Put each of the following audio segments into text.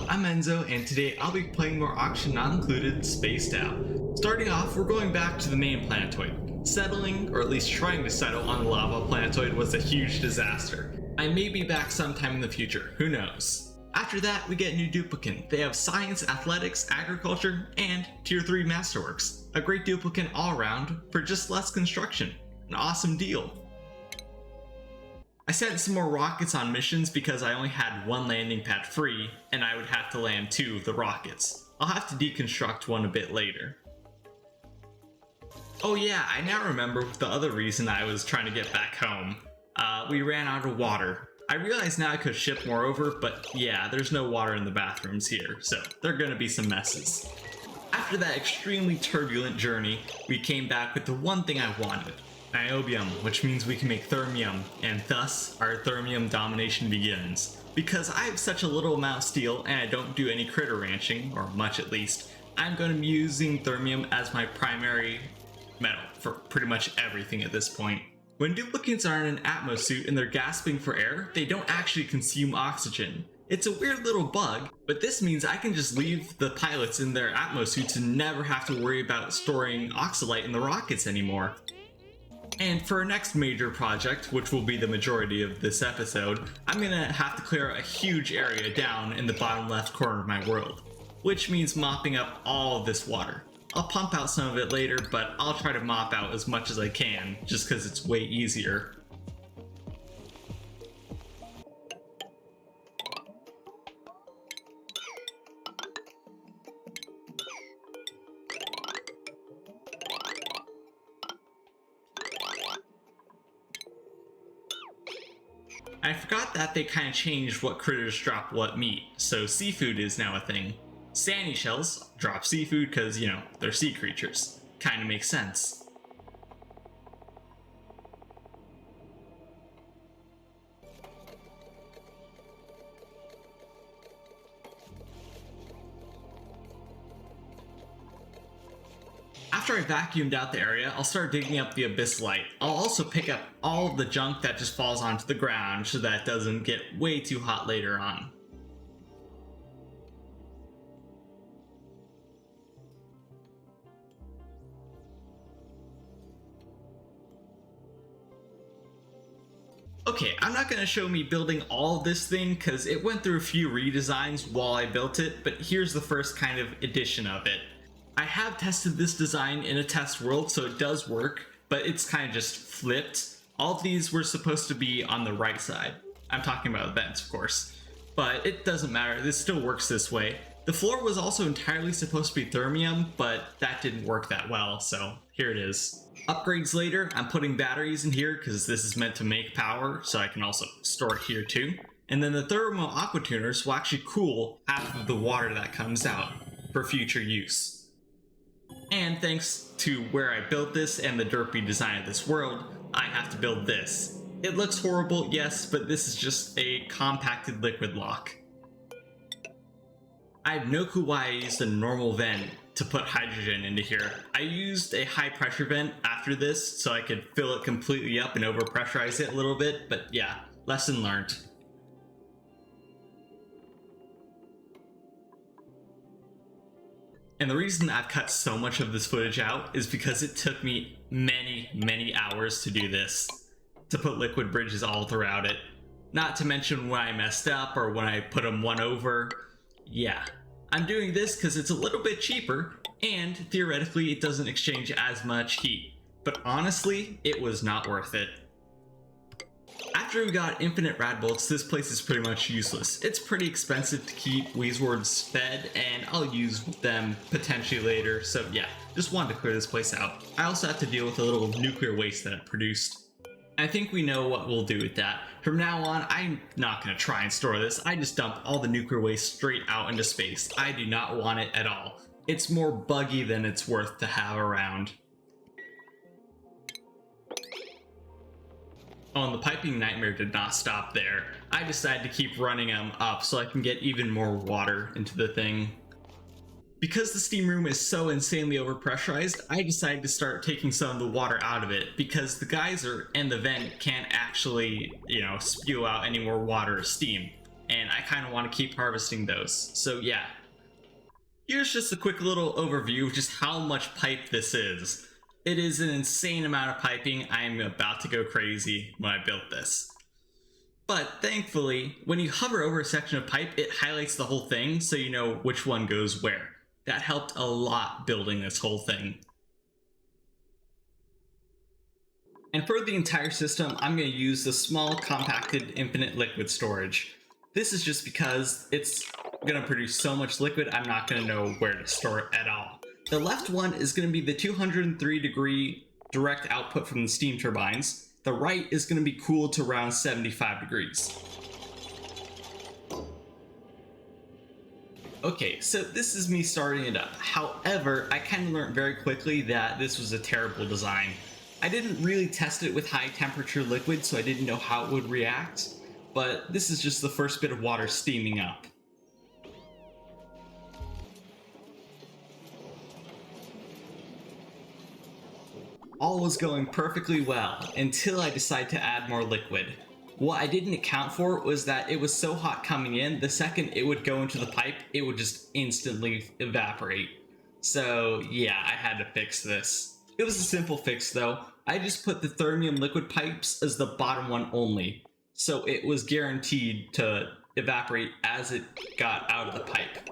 I'm Enzo, and today I'll be playing more Auction Not Included Spaced Out. Starting off, we're going back to the main planetoid. Settling, or at least trying to settle on the lava planetoid was a huge disaster. I may be back sometime in the future, who knows. After that, we get New Duplicant. They have Science, Athletics, Agriculture, and Tier 3 Masterworks. A great duplicant all around for just less construction. An awesome deal. I sent some more rockets on missions because I only had one landing pad free, and I would have to land 2 of the rockets. I'll have to deconstruct one a bit later. Oh yeah, I now remember the other reason I was trying to get back home. We ran out of water. I realize now I could ship more over, but yeah, there's no water in the bathrooms here, so there are gonna be some messes. After that extremely turbulent journey, we came back with the one thing I wanted. Niobium, which means we can make thermium, and thus our thermium domination begins. Because I have such a little amount of steel and I don't do any critter ranching, or much at least, I'm going to be using thermium as my primary metal for pretty much everything at this point. When duplicants are in an atmo suit and they're gasping for air, they don't actually consume oxygen. It's a weird little bug, but this means I can just leave the pilots in their atmo suits and never have to worry about storing oxalite in the rockets anymore. And for our next major project, which will be the majority of this episode, I'm gonna have to clear a huge area down in the bottom left corner of my world, which means mopping up all of this water. I'll pump out some of it later, but I'll try to mop out as much as I can, just because it's way easier. I forgot that they kind of changed what critters drop what meat, so seafood is now a thing. Sandy shells drop seafood because, you know, they're sea creatures. Kinda makes sense. After I vacuumed out the area, I'll start digging up the abyss light. I'll also pick up all of the junk that just falls onto the ground so that it doesn't get way too hot later on. Okay, I'm not going to show me building all of this thing because it went through a few redesigns while I built it, but here's the first kind of edition of it. I have tested this design in a test world, so it does work, but it's kind of just flipped. All of these were supposed to be on the right side. I'm talking about vents, of course. But it doesn't matter, this still works this way. The floor was also entirely supposed to be thermium, but that didn't work that well, so here it is. Upgrades later, I'm putting batteries in here because this is meant to make power, so I can also store it here too. And then the thermal aqua tuners will actually cool half of the water that comes out for future use. And thanks to where I built this and the derpy design of this world, I have to build this. It looks horrible, yes, but this is just a compacted liquid lock. I have no clue why I used a normal vent to put hydrogen into here. I used a high pressure vent after this so I could fill it completely up and overpressurize it a little bit, but yeah, lesson learned. And the reason I've cut so much of this footage out is because it took me many hours to do this. To put liquid bridges all throughout it. Not to mention when I messed up or when I put them one over. Yeah. I'm doing this because it's a little bit cheaper and theoretically it doesn't exchange as much heat. But honestly, it was not worth it. After we got infinite rad bolts, this place is pretty much useless. It's pretty expensive to keep Weezwards fed, and I'll use them potentially later, so yeah, just wanted to clear this place out. I also have to deal with a little nuclear waste that it produced. I think we know what we'll do with that. From now on, I'm not going to try and store this, I just dump all the nuclear waste straight out into space. I do not want it at all. It's more buggy than it's worth to have around. Oh, and the piping nightmare did not stop there. I decided to keep running them up so I can get even more water into the thing. Because the steam room is so insanely overpressurized, I decided to start taking some of the water out of it because the geyser and the vent can't actually, spew out any more water or steam. and I kind of want to keep harvesting those. So yeah, here's just a quick little overview of just how much pipe this is. It is an insane amount of piping. I'm about to go crazy when I built this. But thankfully, when you hover over a section of pipe, it highlights the whole thing so you know which one goes where. That helped a lot building this whole thing. And for the entire system, I'm going to use the small compacted infinite liquid storage. This is just because it's going to produce so much liquid, I'm not going to know where to store it at all. The left one is going to be the 203-degree direct output from the steam turbines. The right is going to be cooled to around 75 degrees. Okay, so this is me starting it up. However, I kind of learned very quickly that this was a terrible design. I didn't really test it with high temperature liquid, so I didn't know how it would react, but this is just the first bit of water steaming up. All was going perfectly well until I decided to add more liquid. What I didn't account for was that it was so hot coming in, the second it would go into the pipe, it would just instantly evaporate. So yeah, I had to fix this. It was a simple fix though. I just put the thermium liquid pipes as the bottom one only, so it was guaranteed to evaporate as it got out of the pipe.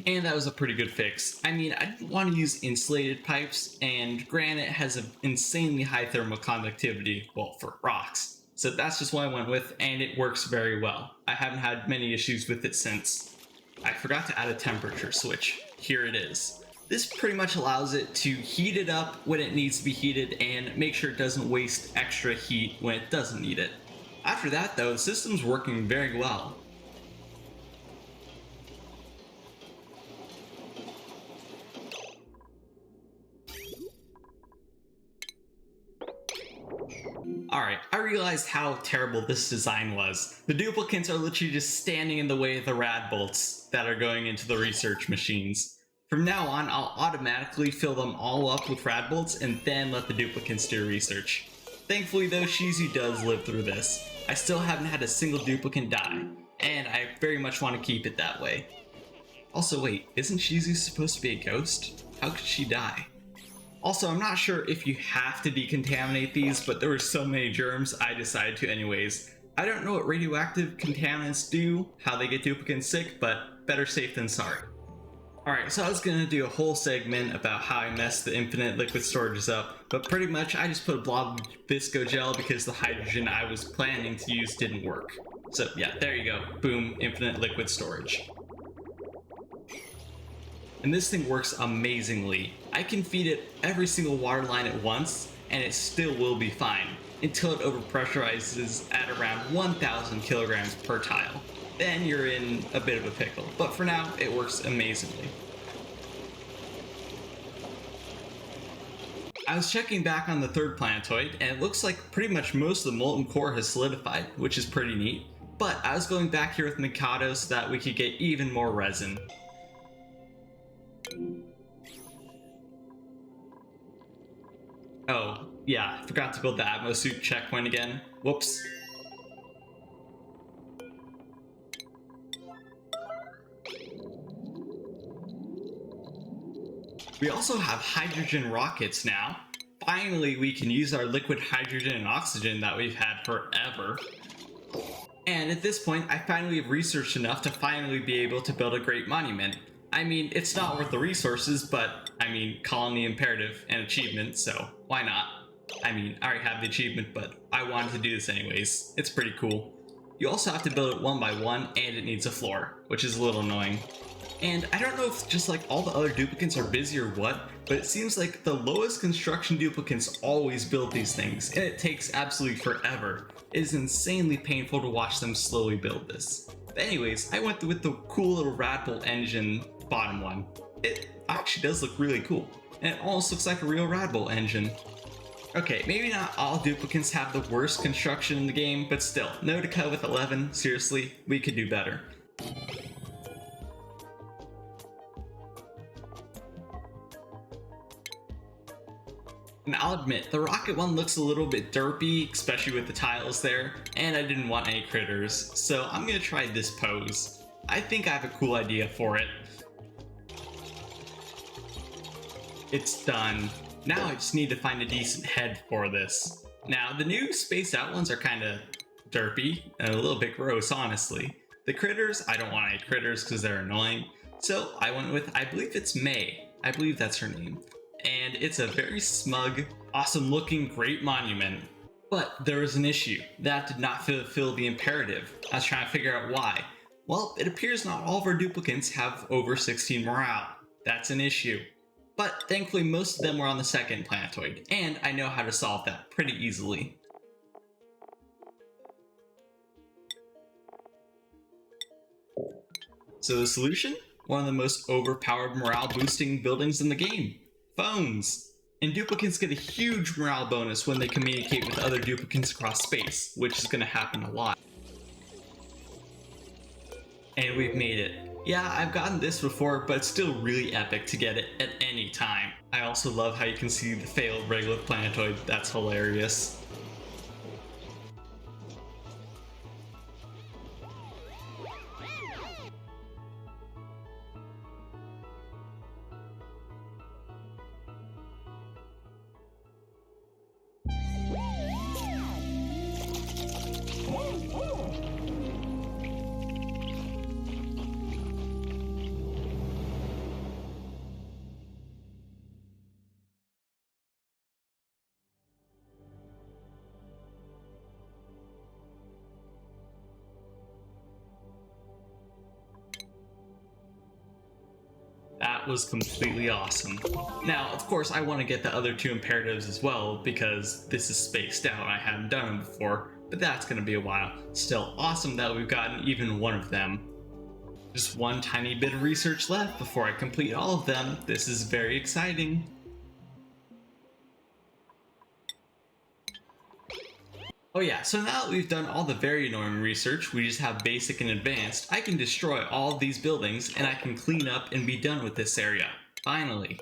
And that was a pretty good fix. I mean, I didn't want to use insulated pipes, and granite has an insanely high thermal conductivity, well, for rocks. So that's just what I went with, and it works very well. I haven't had many issues with it since. I forgot to add a temperature switch. Here it is. This pretty much allows it to heat it up when it needs to be heated and make sure it doesn't waste extra heat when it doesn't need it. After that though, the system's working very well. Alright, I realized how terrible this design was. The duplicants are literally just standing in the way of the rad bolts that are going into the research machines. From now on, I'll automatically fill them all up with rad bolts and then let the duplicants do research. Thankfully though, Shizu does live through this. I still haven't had a single duplicant die, and I very much want to keep it that way. Also wait, isn't Shizu supposed to be a ghost? How could she die? Also, I'm not sure if you have to decontaminate these, but there were so many germs, I decided to anyways. I don't know what radioactive contaminants do, how they get duplicants sick, but better safe than sorry. Alright, so I was gonna do a whole segment about how I messed the infinite liquid storages up, but pretty much I just put a blob of visco gel because the hydrogen I was planning to use didn't work. So yeah, there you go. Boom, infinite liquid storage. And this thing works amazingly. I can feed it every single water line at once, and it still will be fine, until it overpressurizes at around 1,000 kilograms per tile. Then you're in a bit of a pickle, but for now, it works amazingly. I was checking back on the third planetoid, and it looks like pretty much most of the molten core has solidified, which is pretty neat. But I was going back here with Mikado so that we could get even more resin. Oh, yeah, I forgot to build the atmosuit checkpoint again. Whoops. We also have hydrogen rockets now. Finally, we can use our liquid hydrogen and oxygen that we've had forever. And at this point, I finally have researched enough to finally be able to build a great monument. I mean, it's not worth the resources, but, I mean, colony imperative and achievement, so why not? I mean, I already have the achievement, but I wanted to do this anyways. It's pretty cool. You also have to build it one by one, and it needs a floor, which is a little annoying. And I don't know if just like all the other duplicants are busy or what, but it seems like the lowest construction duplicants always build these things, and it takes absolutely forever. It is insanely painful to watch them slowly build this. But anyways, I went with the cool little rad bolt engine bottom one. It actually does look really cool, and it almost looks like a real rad bolt engine. Okay, maybe not all duplicants have the worst construction in the game, but still, Notica with 11, seriously, we could do better. I'll admit, the rocket one looks a little bit derpy, especially with the tiles there, and I didn't want any critters, so I'm gonna try this pose. I think I have a cool idea for it. It's done. Now I just need to find a decent head for this. Now, the new spaced out ones are kinda derpy, and a little bit gross, honestly. The critters, I don't want any critters because they're annoying, so I went with, I believe it's May. I believe that's her name. And it's a very smug, awesome looking, great monument. But there was an issue. That did not fulfill the imperative. I was trying to figure out why. Well, it appears not all of our duplicates have over 16 morale. That's an issue. But thankfully most of them were on the second planetoid, and I know how to solve that pretty easily. So the solution? One of the most overpowered morale boosting buildings in the game. Phones! And duplicates get a huge morale bonus when they communicate with other duplicates across space, which is going to happen a lot. And we've made it. Yeah, I've gotten this before, but it's still really epic to get it at any time. I also love how you can see the failed regolith planetoid. That's hilarious. That was completely awesome. Now, of course, I want to get the other two imperatives as well, because this is spaced out. I hadn't done them before, but that's going to be a while. Still awesome that we've gotten even one of them. Just one tiny bit of research left before I complete all of them. This is very exciting. Oh yeah, so now that we've done all the very annoying research, we just have basic and advanced, I can destroy all of these buildings and I can clean up and be done with this area. Finally.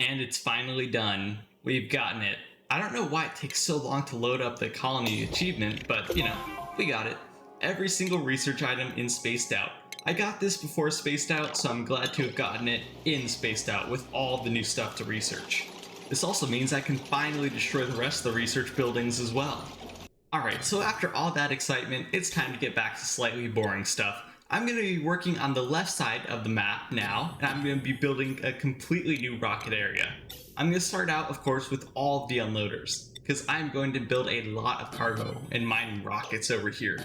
And it's finally done. We've gotten it. I don't know why it takes so long to load up the colony achievement, but you know, we got it. Every single research item in Spaced Out. I got this before Spaced Out, so I'm glad to have gotten it in Spaced Out with all the new stuff to research. This also means I can finally destroy the rest of the research buildings as well. Alright, so after all that excitement, it's time to get back to slightly boring stuff. I'm going to be working on the left side of the map now, and I'm going to be building a completely new rocket area. I'm going to start out, of course, with all of the unloaders, because I'm going to build a lot of cargo and mining rockets over here.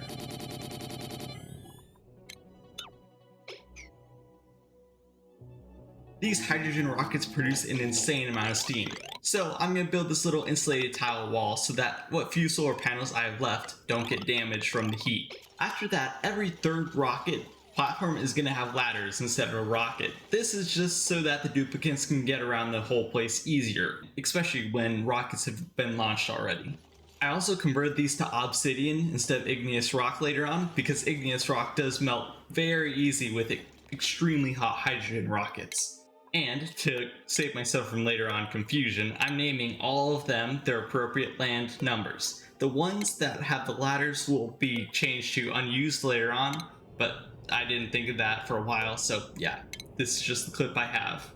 These hydrogen rockets produce an insane amount of steam, so I'm going to build this little insulated tile wall so that what few solar panels I have left don't get damaged from the heat. After that, every third rocket platform is going to have ladders instead of a rocket. This is just so that the duplicates can get around the whole place easier, especially when rockets have been launched already. I also converted these to obsidian instead of igneous rock later on, because igneous rock does melt very easy with extremely hot hydrogen rockets. And to save myself from later on confusion, I'm naming all of them their appropriate land numbers. The ones that have the ladders will be changed to unused later on, but I didn't think of that for a while, so yeah, this is just the clip I have.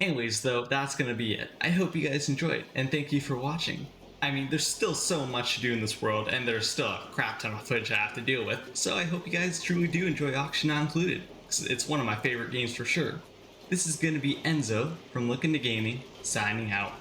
Anyways though, that's gonna be it. I hope you guys enjoyed, and thank you for watching. I mean, there's still so much to do in this world, and there's still a crap ton of footage I have to deal with, so I hope you guys truly do enjoy Auction Not Included, because it's one of my favorite games for sure. This is gonna be Enzo from LookIntoGaming, signing out.